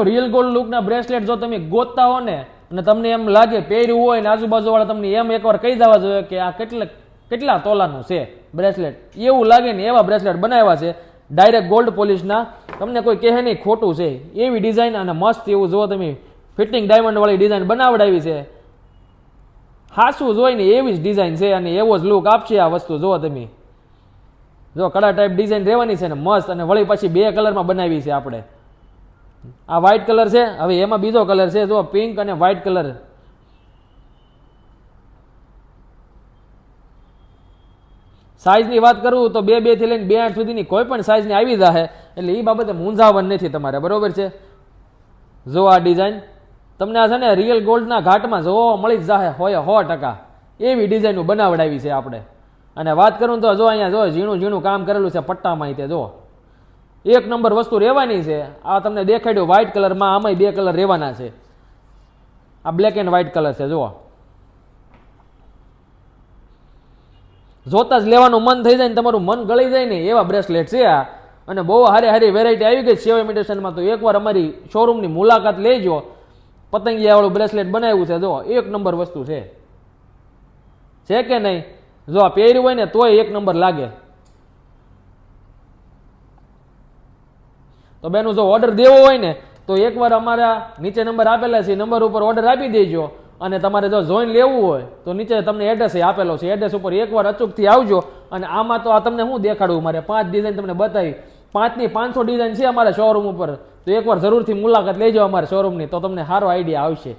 Real gold લુકના bracelet જો તમે ગોતતા હો ને અને તમને એમ લાગે પહેર્યું હોય ને આજુબાજુ વાળા તમને એમ એકવાર કહી દેવા જોઈએ કે આ કેટલા તોલાનું છે બ્રેસલેટ, એવું લાગે ને એવા બ્રેસલેટ બનાવ્યા છે ડાયરેક્ટ ગોલ્ડ પોલિશના. તમને કોઈ કહે નહીં ખોટું છે એવી ડિઝાઇન અને મસ્ત એવું જો તમે ફિટિંગ ડાયમંડ વાળી ડિઝાઇન બનાવડાવી છે. હાસું જોઈ ને એવી જ ડિઝાઇન છે અને એવો જ લુક આપશે આ વસ્તુ. જો તમે જો કડા ટાઈપ ડિઝાઇન રહેવાની છે ને મસ્ત, અને વળી પછી 2 કલરમાં બનાવી છે આપણે. આ વ્હાઇટ કલર છે, હવે એમાં બીજો કલર છે જો પિંક અને વ્હાઇટ કલર. સાઇઝની વાત કરું તો 2 થી લઈને 2 સુધીની કોઈ પણ સાઇઝની આવી જશે, એટલે એ બાબતે મૂંઝાવન નથી તમારે, બરોબર છે. જો આ ડિઝાઇન તમને આ છે ને રિયલ ગોલ્ડના ઘાટમાં જો મળી જ જાહે 100%. એવી ડિઝાઇનનું બનાવડાવી છે આપણે. અને વાત કરું તો જો અહીંયા જો ઝીણું ઝીણું કામ કરેલું છે પટ્ટામાં, તે જો એક નંબર વસ્તુ રહેવાની છે. આ તમને દેખાડ્યું વ્હાઇટ કલરમાં, આમાંય 2 કલર રહેવાના છે. આ બ્લેક એન્ડ વ્હાઇટ કલર છે. જુઓ જોતા જ લેવાનું મન થઈ જાય ને તમારું મન ગળી જાય ને એવા બ્રેસલેટ છે આ. અને બહુ હારી વેરાયટી આવી ગઈ સેવ ઇમિટેશનમાં. તો એકવાર અમારી શોરૂમની મુલાકાત લેજો. પતંગિયા વાળું બ્રેસલેટ બનાવ્યું છે, જો એક નંબર વસ્તુ છે કે નહીં? જો આ પહેર્યું હોય ને તોય એક નંબર લાગે. તો બેનું જો ઓર્ડર દેવો હોય ને તો એકવાર અમારા નીચે નંબર આપેલા છે, નંબર ઉપર ઓર્ડર આપી દેજો. અને તમારે જો જોઈન લેવું હોય તો નીચે તમને એડ્રેસ આપેલો છે, એડ્રેસ ઉપર એકવાર અચૂકથી આવજો. અને આમાં તો આ તમને હું દેખાડું, મારે 5 ડિઝાઇન તમને બતાવી, 5ની 500 ડિઝાઇન છે અમારા શોરૂમ ઉપર. તો એકવાર જરૂરથી મુલાકાત લેજો અમારા શોરૂમની, તો તમને સારો આઈડિયા આવશે.